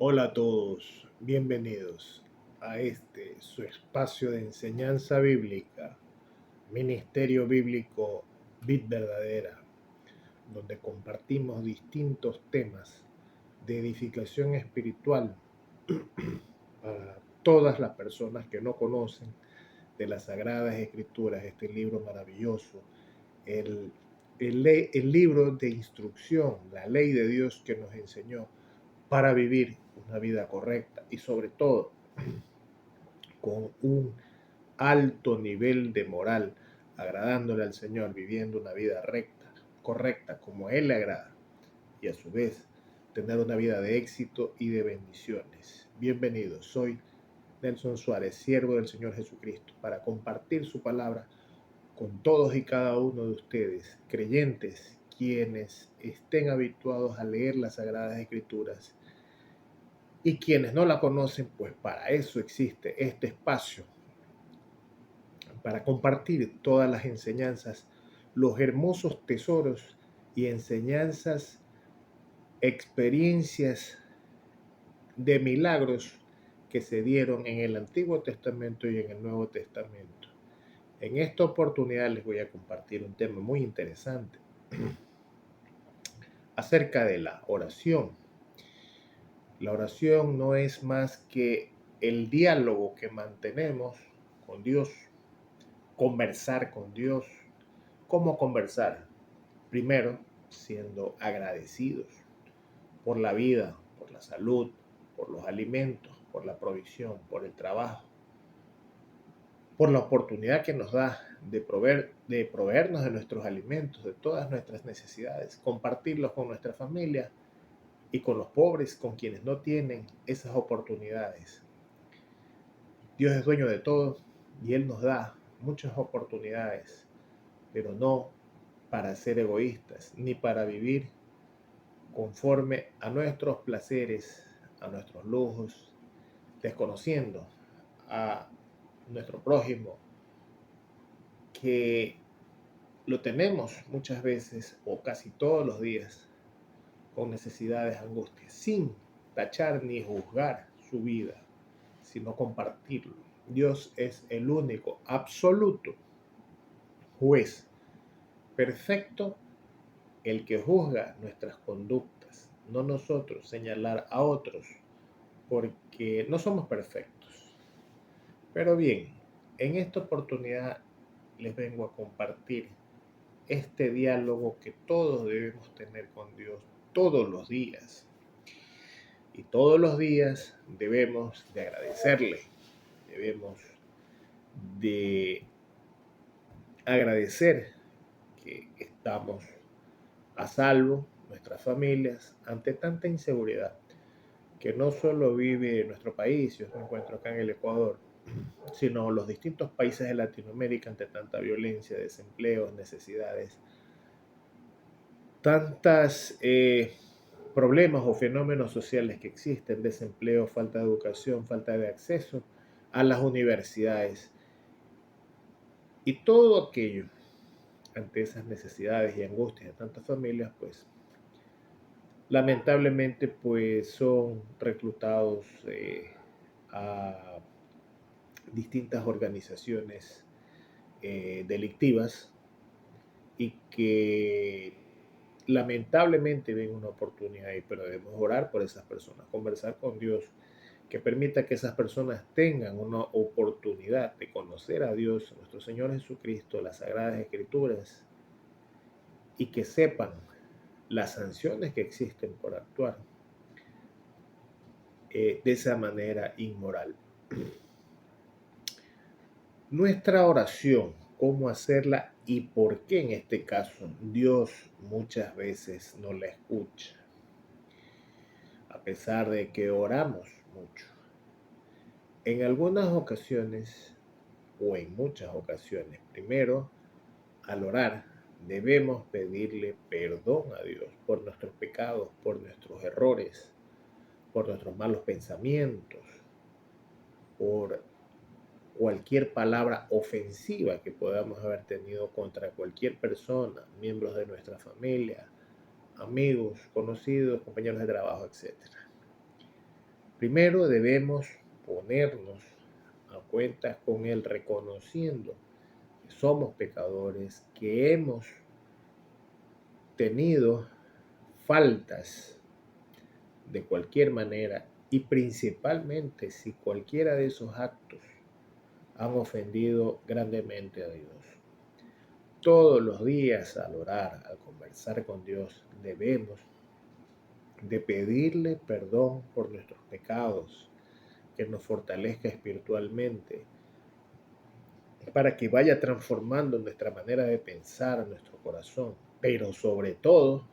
Hola a todos, bienvenidos a su espacio de enseñanza bíblica, Ministerio Bíblico Vid Verdadera, donde compartimos distintos temas de edificación espiritual para todas las personas que no conocen de las Sagradas Escrituras, este libro maravilloso, el, el libro de instrucción, la ley de Dios que nos enseñó para vivir una vida correcta y sobre todo con un alto nivel de moral, agradándole al Señor, viviendo una vida recta, correcta, como a Él le agrada, y a su vez tener una vida de éxito y de bendiciones. Bienvenidos, soy Nelson Suárez, siervo del Señor Jesucristo, para compartir su palabra con todos y cada uno de ustedes, creyentes, quienes estén habituados a leer las Sagradas Escrituras. Y quienes no la conocen, pues para eso existe este espacio, para compartir todas las enseñanzas, los hermosos tesoros y enseñanzas, experiencias de milagros que se dieron en el Antiguo Testamento y en el Nuevo Testamento. En esta oportunidad les voy a compartir un tema muy interesante acerca de la oración. La oración no es más que el diálogo que mantenemos con Dios, conversar con Dios. ¿Cómo conversar? Primero, siendo agradecidos por la vida, por la salud, por los alimentos, por la provisión, por el trabajo, por la oportunidad que nos da de proveernos de nuestros alimentos, de todas nuestras necesidades, compartirlos con nuestra familia y con los pobres, con quienes no tienen esas oportunidades. Dios es dueño de todo y Él nos da muchas oportunidades, pero no para ser egoístas, ni para vivir conforme a nuestros placeres, a nuestros lujos, desconociendo a nuestro prójimo, que lo tenemos muchas veces o casi todos los días con necesidades, angustias, sin tachar ni juzgar su vida, sino compartirlo. Dios es el único, absoluto juez, perfecto, el que juzga nuestras conductas, no nosotros señalar a otros, porque no somos perfectos. Pero bien, en esta oportunidad les vengo a compartir este diálogo que todos debemos tener con Dios todos los días. Y todos los días debemos de agradecerle, debemos de agradecer que estamos a salvo, nuestras familias, ante tanta inseguridad que no solo vive nuestro país, yo me encuentro acá en el Ecuador, sino los distintos países de Latinoamérica ante tanta violencia, desempleo, necesidades, tantas problemas o fenómenos sociales que existen, desempleo, falta de educación, falta de acceso a las universidades y todo aquello ante esas necesidades y angustias de tantas familias, pues lamentablemente pues son reclutados a distintas organizaciones delictivas y que lamentablemente ven una oportunidad ahí, pero debemos orar por esas personas, conversar con Dios, que permita que esas personas tengan una oportunidad de conocer a Dios, a nuestro Señor Jesucristo, las Sagradas Escrituras, y que sepan las sanciones que existen por actuar de esa manera inmoral. Nuestra oración, cómo hacerla y por qué en este caso Dios muchas veces no la escucha, a pesar de que oramos mucho. En algunas ocasiones, o en muchas ocasiones, primero, al orar, debemos pedirle perdón a Dios por nuestros pecados, por nuestros errores, por nuestros malos pensamientos, por cualquier palabra ofensiva que podamos haber tenido contra cualquier persona, miembros de nuestra familia, amigos, conocidos, compañeros de trabajo, etc. Primero debemos ponernos a cuentas con Él, reconociendo que somos pecadores, que hemos tenido faltas de cualquier manera y principalmente si cualquiera de esos actos han ofendido grandemente a Dios. Todos los días al orar, al conversar con Dios, debemos de pedirle perdón por nuestros pecados, que nos fortalezca espiritualmente, para que vaya transformando nuestra manera de pensar, nuestro corazón, pero sobre todo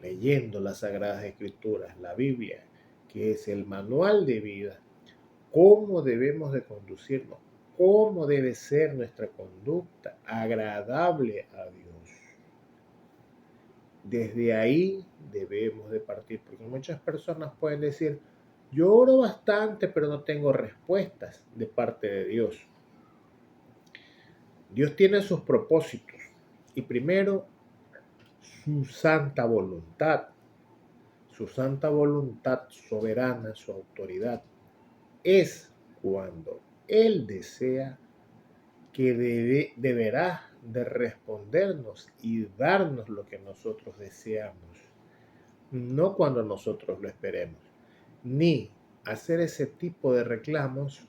leyendo las Sagradas Escrituras, la Biblia, que es el manual de vida, cómo debemos de conducirnos, cómo debe ser nuestra conducta agradable a Dios. Desde ahí debemos de partir, porque muchas personas pueden decir, yo oro bastante, pero no tengo respuestas de parte de Dios. Dios tiene sus propósitos y primero su santa voluntad soberana, su autoridad, es cuando Él desea que deberá de respondernos y darnos lo que nosotros deseamos, no cuando nosotros lo esperemos, ni hacer ese tipo de reclamos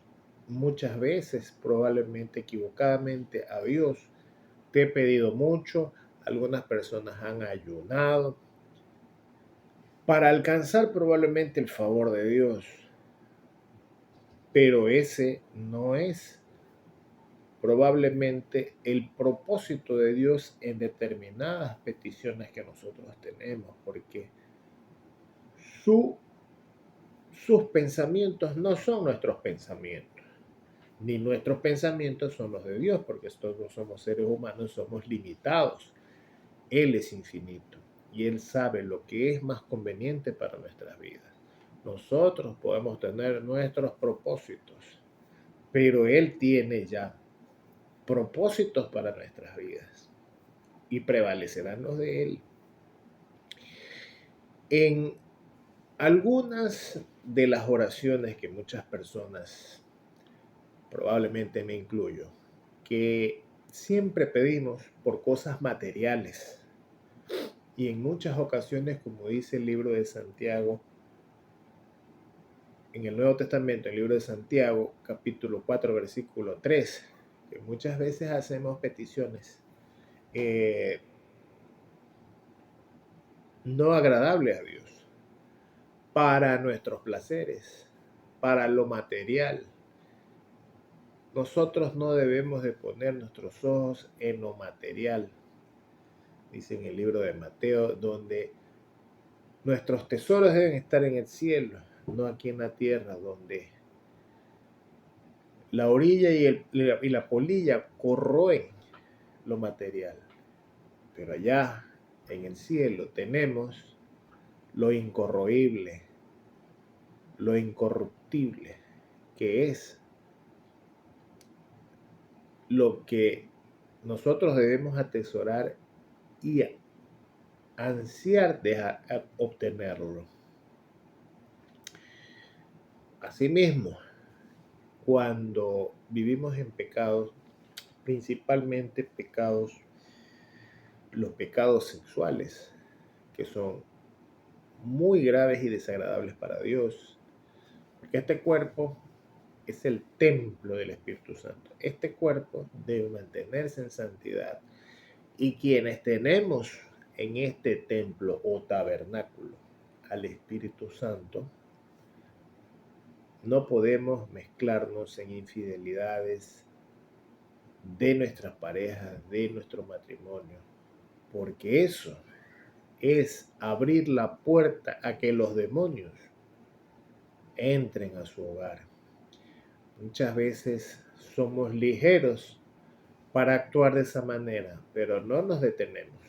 muchas veces, probablemente equivocadamente, a Dios. Te he pedido mucho, algunas personas han ayunado para alcanzar probablemente el favor de Dios, pero ese no es probablemente el propósito de Dios en determinadas peticiones que nosotros tenemos, porque sus pensamientos no son nuestros pensamientos, ni nuestros pensamientos son los de Dios, porque todos somos seres humanos, somos limitados. Él es infinito y Él sabe lo que es más conveniente para nuestras vidas. Nosotros podemos tener nuestros propósitos, pero Él tiene ya propósitos para nuestras vidas y prevalecerán los de Él. En algunas de las oraciones que muchas personas, probablemente me incluyo, que siempre pedimos por cosas materiales, y en muchas ocasiones, como dice el libro de Santiago, en el Nuevo Testamento, el libro de Santiago, capítulo 4, versículo 3, que muchas veces hacemos peticiones no agradables a Dios, para nuestros placeres, para lo material. Nosotros no debemos de poner nuestros ojos en lo material, dice en el libro de Mateo, donde nuestros tesoros deben estar en el cielo, no aquí en la tierra, donde la orilla y la polilla corroen lo material. Pero allá en el cielo tenemos lo incorroíble, lo incorruptible, que es lo que nosotros debemos atesorar y ansiar de obtenerlo. Asimismo, cuando vivimos en pecados, principalmente los pecados sexuales, que son muy graves y desagradables para Dios, porque este cuerpo es el templo del Espíritu Santo. Este cuerpo debe mantenerse en santidad y quienes tenemos en este templo o tabernáculo al Espíritu Santo, no podemos mezclarnos en infidelidades de nuestras parejas, de nuestro matrimonio, porque eso es abrir la puerta a que los demonios entren a su hogar. Muchas veces somos ligeros para actuar de esa manera, pero no nos detenemos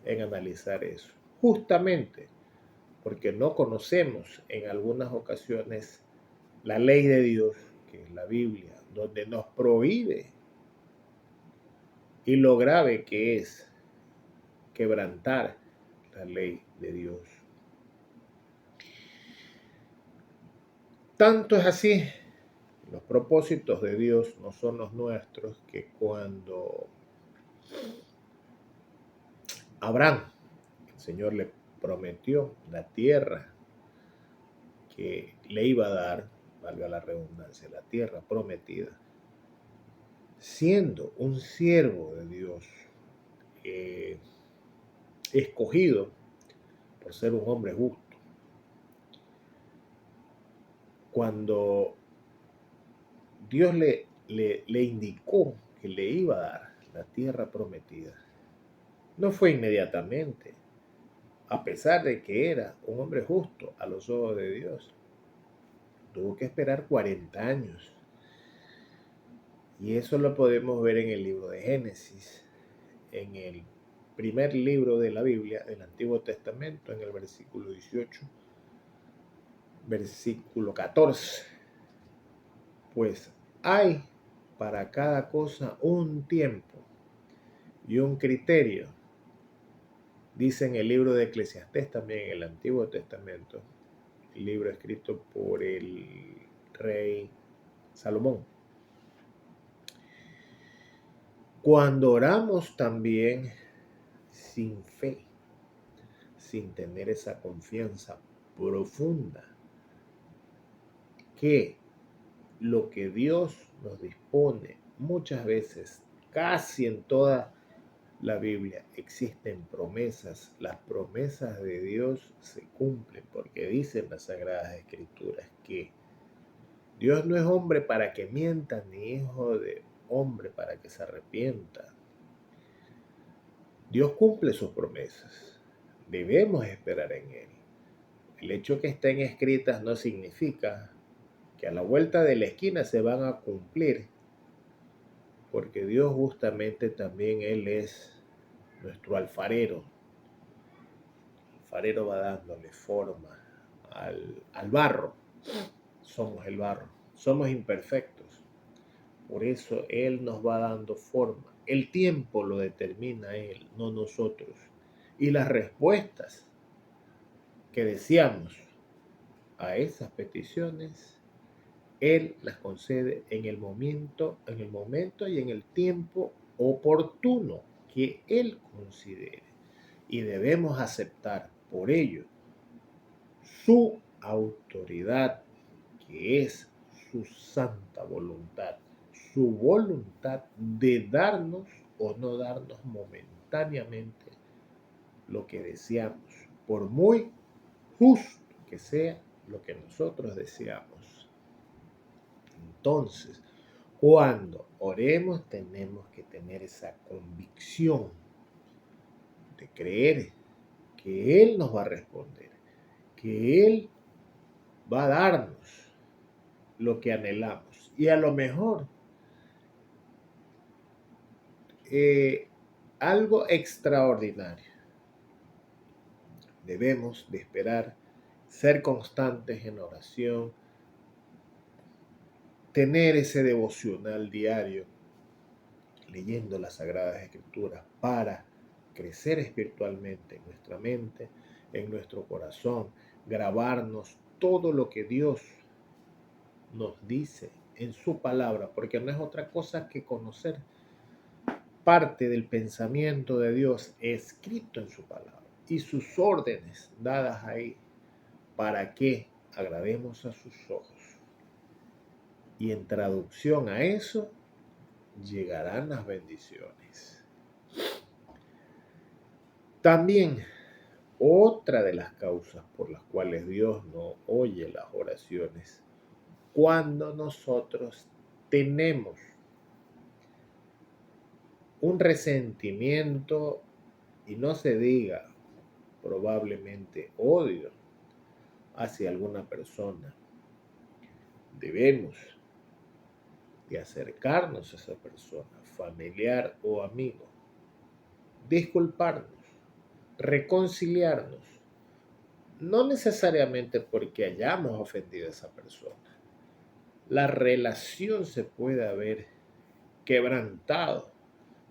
en analizar eso, justamente porque no conocemos en algunas ocasiones la ley de Dios, que es la Biblia, donde nos prohíbe, y lo grave que es quebrantar la ley de Dios. Tanto es así, los propósitos de Dios no son los nuestros, que cuando Abraham, el Señor le prometió la tierra que le iba a dar, valga la redundancia, la tierra prometida, siendo un siervo de Dios, eh, escogido por ser un hombre justo, cuando Dios le indicó que le iba a dar la tierra prometida, no fue inmediatamente, a pesar de que era un hombre justo a los ojos de Dios. Tuvo que esperar 40 años. Y eso lo podemos ver en el libro de Génesis, en el primer libro de la Biblia, del Antiguo Testamento, en el versículo 18, versículo 14. Pues hay para cada cosa un tiempo y un criterio. Dice en el libro de Eclesiastés, también en el Antiguo Testamento, el libro escrito por el rey Salomón. Cuando oramos también sin fe, sin tener esa confianza profunda que lo que Dios nos dispone, muchas veces, casi en toda la Biblia, existen promesas. Las promesas de Dios se cumplen porque dicen las Sagradas Escrituras que Dios no es hombre para que mienta, ni hijo de hombre para que se arrepienta. Dios cumple sus promesas. Debemos esperar en Él. El hecho que estén escritas no significa que a la vuelta de la esquina se van a cumplir, porque Dios justamente también Él es nuestro alfarero. El alfarero va dándole forma al barro. Somos el barro, somos imperfectos. Por eso Él nos va dando forma. El tiempo lo determina Él, no nosotros. Y las respuestas que deseamos a esas peticiones, Él las concede en el momento y en el tiempo oportuno que Él considere. Y debemos aceptar por ello su autoridad, que es su santa voluntad, su voluntad de darnos o no darnos momentáneamente lo que deseamos, por muy justo que sea lo que nosotros deseamos. Entonces, cuando oremos tenemos que tener esa convicción de creer que Él nos va a responder, que Él va a darnos lo que anhelamos. Y a lo mejor algo extraordinario. Debemos de esperar, ser constantes en oración, tener ese devocional diario, leyendo las Sagradas Escrituras para crecer espiritualmente en nuestra mente, en nuestro corazón, grabarnos todo lo que Dios nos dice en su palabra, porque no es otra cosa que conocer parte del pensamiento de Dios escrito en su palabra y sus órdenes dadas ahí para que agrademos a sus ojos. Y en traducción a eso llegarán las bendiciones. También otra de las causas por las cuales Dios no oye las oraciones, cuando nosotros tenemos un resentimiento, y no se diga probablemente odio hacia alguna persona, debemos de acercarnos a esa persona, familiar o amigo, disculparnos, reconciliarnos, no necesariamente porque hayamos ofendido a esa persona. La relación se puede haber quebrantado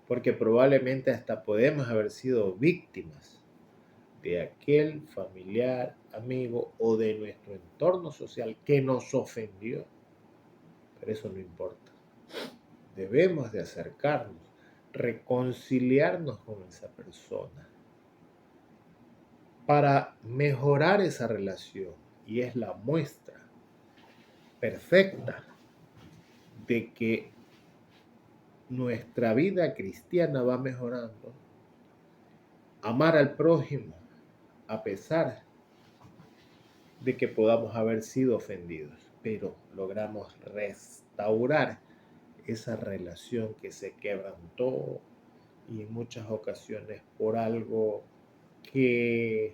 porque probablemente hasta podemos haber sido víctimas de aquel familiar, amigo o de nuestro entorno social que nos ofendió. Pero eso no importa. Debemos de acercarnos, reconciliarnos con esa persona para mejorar esa relación. Y es la muestra perfecta de que nuestra vida cristiana va mejorando. Amar al prójimo a pesar de que podamos haber sido ofendidos, pero logramos restaurar esa relación que se quebrantó y en muchas ocasiones por algo que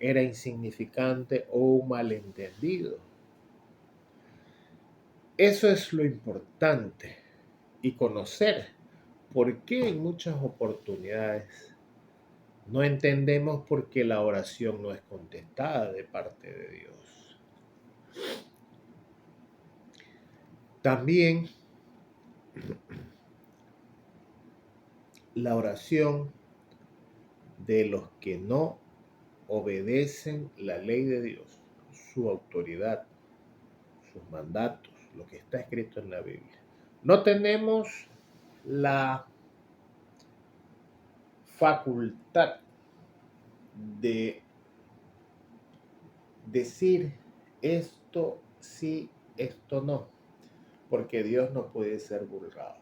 era insignificante o un malentendido. Eso es lo importante y conocer por qué en muchas oportunidades no entendemos por qué la oración no es contestada de parte de Dios. También la oración de los que no obedecen la ley de Dios, su autoridad, sus mandatos, lo que está escrito en la Biblia. No tenemos la facultad de decir esto sí, esto no, porque Dios no puede ser burlado.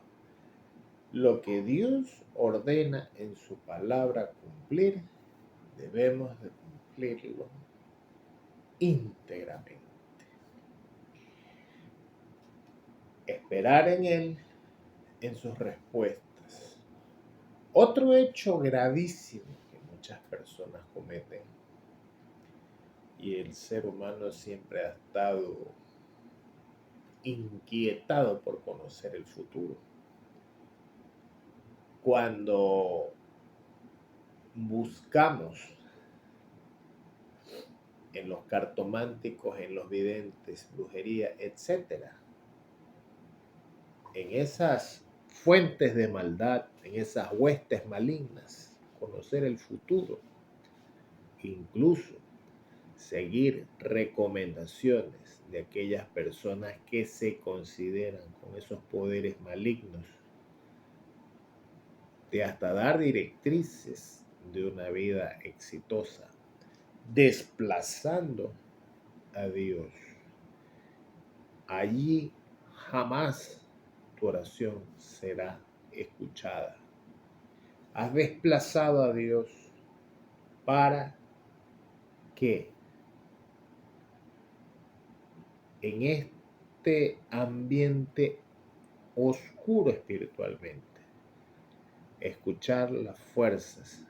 Lo que Dios ordena en su palabra cumplir, debemos de cumplirlo íntegramente. Esperar en Él, en sus respuestas. Otro hecho gravísimo que muchas personas cometen, y el ser humano siempre ha estado inquietado por conocer el futuro. Cuando buscamos en los cartománticos, en los videntes, brujería, etc., en esas fuentes de maldad, en esas huestes malignas, conocer el futuro, incluso seguir recomendaciones de aquellas personas que se consideran con esos poderes malignos, de hasta dar directrices de una vida exitosa, desplazando a Dios. Allí jamás tu oración será escuchada. Has desplazado a Dios para que en este ambiente oscuro espiritualmente, escuchar las fuerzas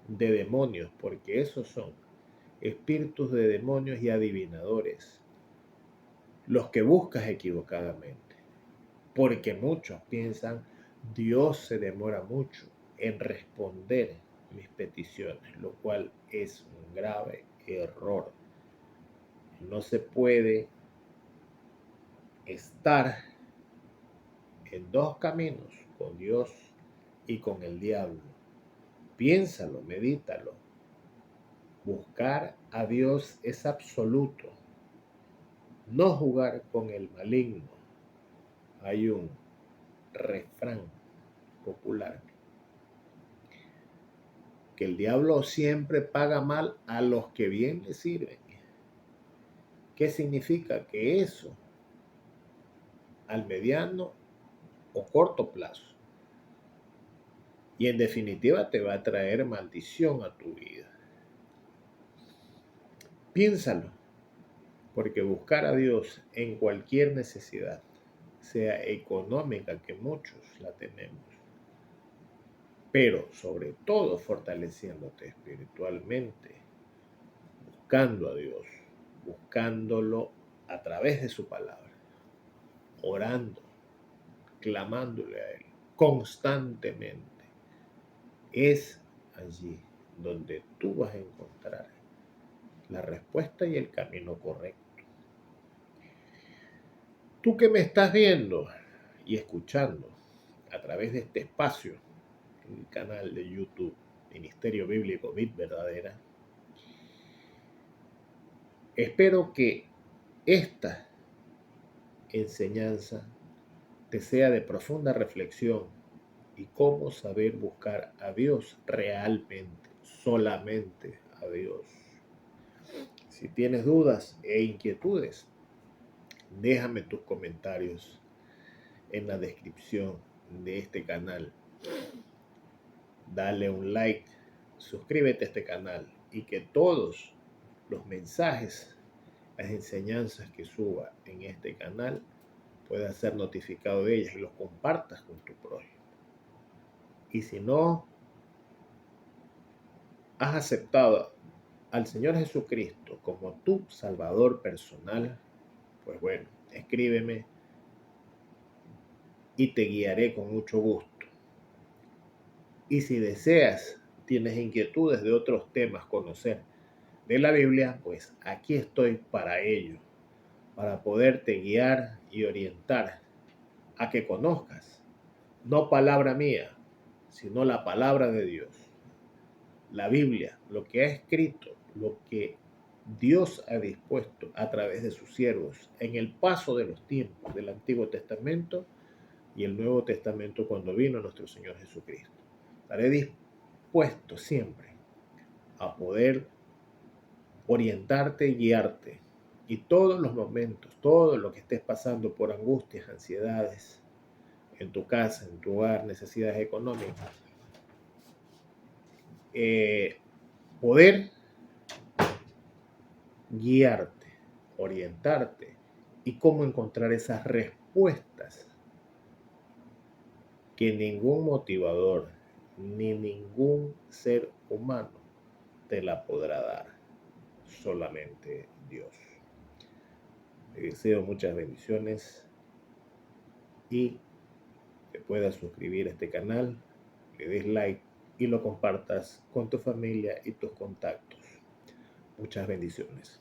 de demonios, porque esos son espíritus de demonios y adivinadores, los que buscas equivocadamente, porque muchos piensan Dios se demora mucho en responder mis peticiones, lo cual es un grave error. No se puede estar en dos caminos, con Dios y con el diablo. Piénsalo, medítalo. Buscar a Dios es absoluto. No jugar con el maligno. Hay un refrán popular que el diablo siempre paga mal a los que bien le sirven. ¿Qué significa? Que eso al mediano o corto plazo y en definitiva te va a traer maldición a tu vida. Piénsalo, porque buscar a Dios en cualquier necesidad, sea económica, que muchos la tenemos, pero sobre todo fortaleciéndote espiritualmente, buscando a Dios, buscándolo a través de su palabra, orando, clamándole a Él constantemente. Es allí donde tú vas a encontrar la respuesta y el camino correcto. Tú que me estás viendo y escuchando a través de este espacio en el canal de YouTube Ministerio Bíblico Vid Verdadera. Espero que esta enseñanza te sea de profunda reflexión y cómo saber buscar a Dios realmente, solamente a Dios. Si tienes dudas e inquietudes, déjame tus comentarios en la descripción de este canal. Dale un like, suscríbete a este canal y que todos los mensajes, las enseñanzas que suba en este canal puedas ser notificado de ellas y los compartas con tu prójimo. Y si no has aceptado al Señor Jesucristo como tu Salvador personal, pues bueno, escríbeme y te guiaré con mucho gusto. Y si deseas, tienes inquietudes de otros temas, conocer de la Biblia, pues aquí estoy para ello, para poderte guiar y orientar a que conozcas, no palabra mía, sino la palabra de Dios. La Biblia, lo que ha escrito, lo que Dios ha dispuesto a través de sus siervos en el paso de los tiempos del Antiguo Testamento y el Nuevo Testamento cuando vino nuestro Señor Jesucristo. Estaré dispuesto siempre a poder orientarte y guiarte. Y todos los momentos, todo lo que estés pasando por angustias, ansiedades, en tu casa, en tu hogar, necesidades económicas, poder guiarte, orientarte y cómo encontrar esas respuestas que ningún motivador ni ningún ser humano te la podrá dar, solamente Dios. Te deseo muchas bendiciones y te puedas suscribir a este canal, le des like y lo compartas con tu familia y tus contactos. Muchas bendiciones.